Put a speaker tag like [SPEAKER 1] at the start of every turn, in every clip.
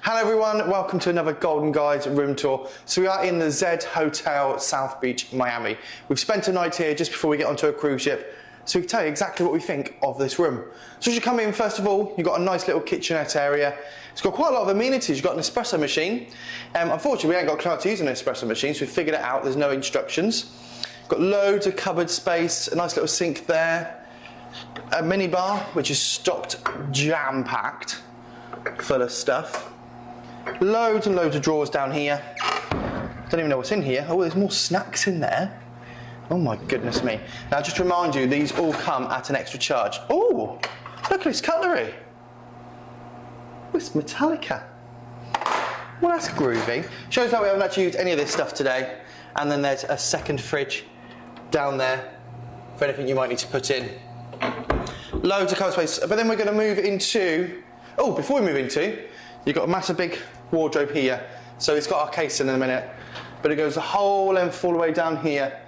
[SPEAKER 1] Hello everyone, welcome to another Golden Guides room tour. So we are in the Zed Hotel South Beach, Miami. We've spent a night here just before we get onto a cruise ship, so we can tell you exactly what we think of this room. So as you come in, first of all, you've got a nice little kitchenette area. It's got quite a lot of amenities. You've got an espresso machine. Unfortunately, we ain't got a clue how to use an espresso machine, so we figured it out. There's no instructions. Got loads of cupboard space, a nice little sink there. A mini bar, which is stocked jam-packed, full of stuff. Loads and loads of drawers down here. Don't even know what's in here. Oh, there's more snacks in there. Oh my goodness me. Now just to remind you, these all come at an extra charge. Oh, look at this cutlery. Oh, it's Metallica. Well, that's groovy. Shows that we haven't actually used any of this stuff today. And then there's a second fridge down there for anything you might need to put in. Loads of cupboard space. But then we're going to move into, oh, before we move into, you've got a massive big wardrobe here. So it's got our case in a minute, but it goes the whole length all the way down here.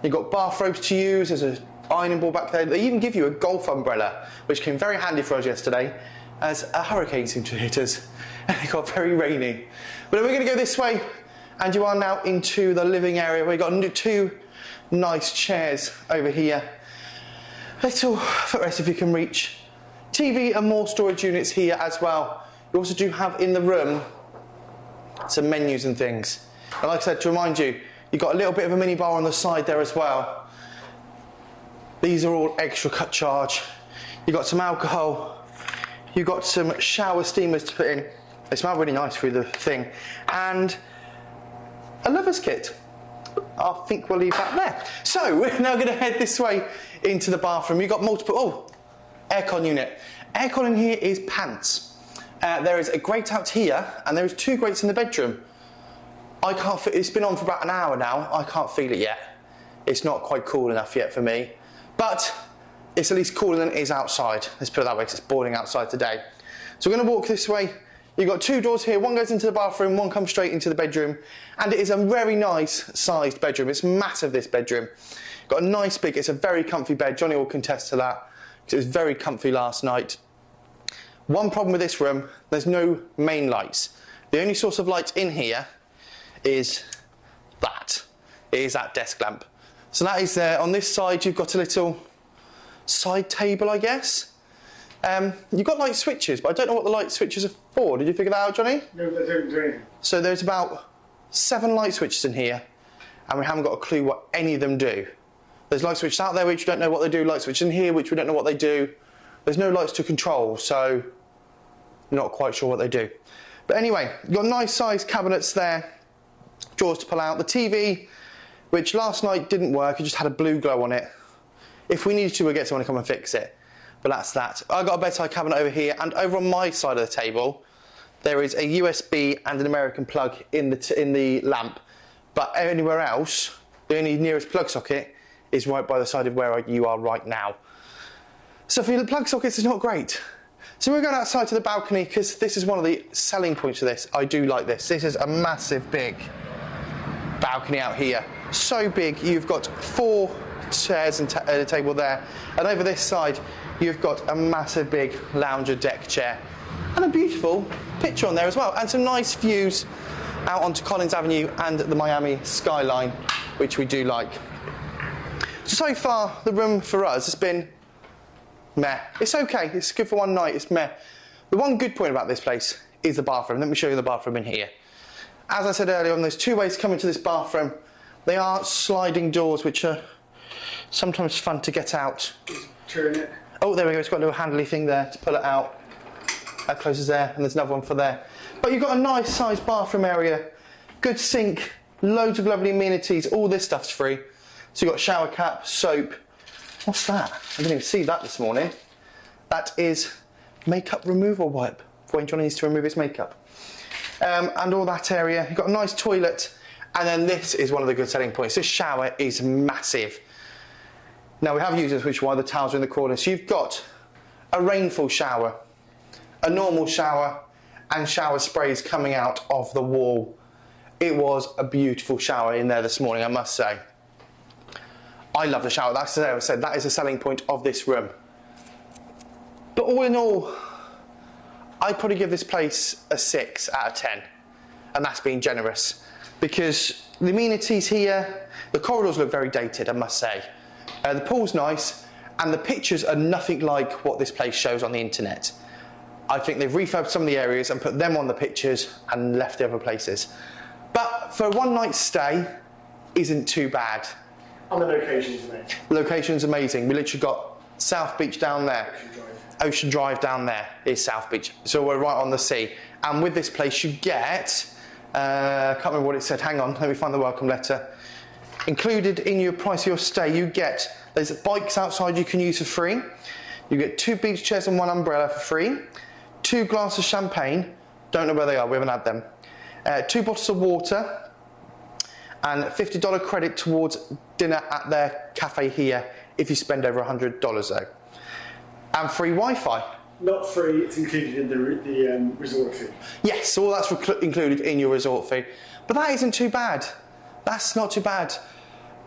[SPEAKER 1] You've got bathrobes to use, there's an ironing board back there. They even give you a golf umbrella, which came very handy for us yesterday, as a hurricane seemed to hit us, and it got very rainy. But we're going to go this way, and you are now into the living area. We've got two nice chairs over here. Little footrest if you can reach. TV and more storage units here as well. You also do have in the room some menus and things. And like I said, to remind you, you've got a little bit of a mini bar on the side there as well. These are all extra cut charge. You've got some alcohol. You've got some shower steamers to put in. They smell really nice through the thing. And a lover's kit. I think we'll leave that there. So we're now going to head this way into the bathroom. You've got multiple, aircon unit. Aircon in here is pants. There is a grate out here, and there is two grates in the bedroom. I can't feel, it's been on for about an hour now. I can't feel it yet. It's not quite cool enough yet for me, but it's at least cooler than it is outside. Let's put it that way, because it's boiling outside today. So we're going to walk this way. You've got two doors here. One goes into the bathroom, one comes straight into the bedroom, and it is a very nice sized bedroom. It's massive, this bedroom. Got a nice big, it's a very comfy bed. Johnny will contest to that, because it was very comfy last night. One problem with this room, there's no main lights. The only source of light in here is that. It is that desk lamp. So that is there. On this side, you've got a little side table, I guess. You've got light switches, but I don't know what the light switches are for. Did you figure that out, Johnny?
[SPEAKER 2] No, I don't do anything.
[SPEAKER 1] So there's about 7 light switches in here, and we haven't got a clue what any of them do. There's light switches out there which we don't know what they do, light switches in here which we don't know what they do. There's no lights to control, so not quite sure what they do. But anyway, you've got nice sized cabinets there, drawers to pull out. The TV, which last night didn't work, it just had a blue glow on it. If we needed to, we'll get someone to come and fix it. But that's that. I've got a bedside cabinet over here, and over on my side of the table, there is a USB and an American plug in the lamp. But anywhere else, the only nearest plug socket is right by the side of where you are right now. So for the plug sockets, it's not great. So we're going outside to the balcony, because this is one of the selling points of this. I do like this. This is a massive big balcony out here. So big, you've got 4 chairs and a table there. And over this side, you've got a massive big lounger deck chair. And a beautiful picture on there as well. And some nice views out onto Collins Avenue and the Miami skyline, which we do like. So far, the room for us has been meh. It's okay, it's good for one night, it's meh. The one good point about this place is the bathroom. Let me show you the bathroom in here. As I said earlier on, there's 2 ways to come into this bathroom. They are sliding doors, which are sometimes fun to get out.
[SPEAKER 2] Turn it.
[SPEAKER 1] Oh, there we go, it's got a little handly thing there to pull it out. That closes there, and there's another one for there. But you've got a nice sized bathroom area, good sink, loads of lovely amenities, all this stuff's free. So you've got shower cap, soap. What's that? I didn't even see that this morning. That is makeup removal wipe for when Johnny needs to remove his makeup. And all that area. You've got a nice toilet, and then this is one of the good selling points. This shower is massive. Now we have used this, which is why the towels are in the corner. So you've got a rainfall shower, a normal shower, and shower sprays coming out of the wall. It was a beautiful shower in there this morning, I must say. I love the shower. That's as I said, that is a selling point of this room. But all in all, I'd probably give this place a 6 out of 10, and that's being generous, because the amenities here, the corridors look very dated, I must say. The pool's nice, and the pictures are nothing like what this place shows on the internet. I think they've refurbed some of the areas and put them on the pictures and left the other places. But for a one night stay, isn't too bad.
[SPEAKER 2] And the location's amazing.
[SPEAKER 1] The location's amazing. We literally got South Beach down there. Ocean Drive down there is South Beach. So we're right on the sea. And with this place you get, I can't remember what it said, hang on, let me find the welcome letter. Included in your price of your stay, you get, there's bikes outside you can use for free. You get 2 beach chairs and 1 umbrella for free. 2 glasses of champagne, don't know where they are, we haven't had them. 2 bottles of water, and $50 credit towards dinner at their cafe here if you spend over $100 though. And free Wi-Fi.
[SPEAKER 2] Not free, it's included in the resort fee.
[SPEAKER 1] Yes, all that's included in your resort fee. But that isn't too bad. That's not too bad.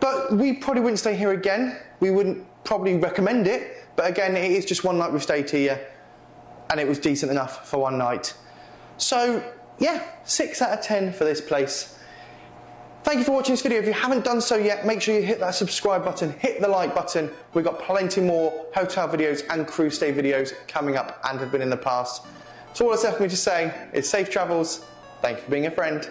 [SPEAKER 1] But we probably wouldn't stay here again. We wouldn't probably recommend it. But again, it is just one night we've stayed here, and it was decent enough for one night. So yeah, 6 out of 10 for this place. Thank you for watching this video. If you haven't done so yet, make sure you hit that subscribe button, hit the like button. We've got plenty more hotel videos and cruise stay videos coming up and have been in the past. So all that's left for me to say is safe travels. Thank you for being a friend.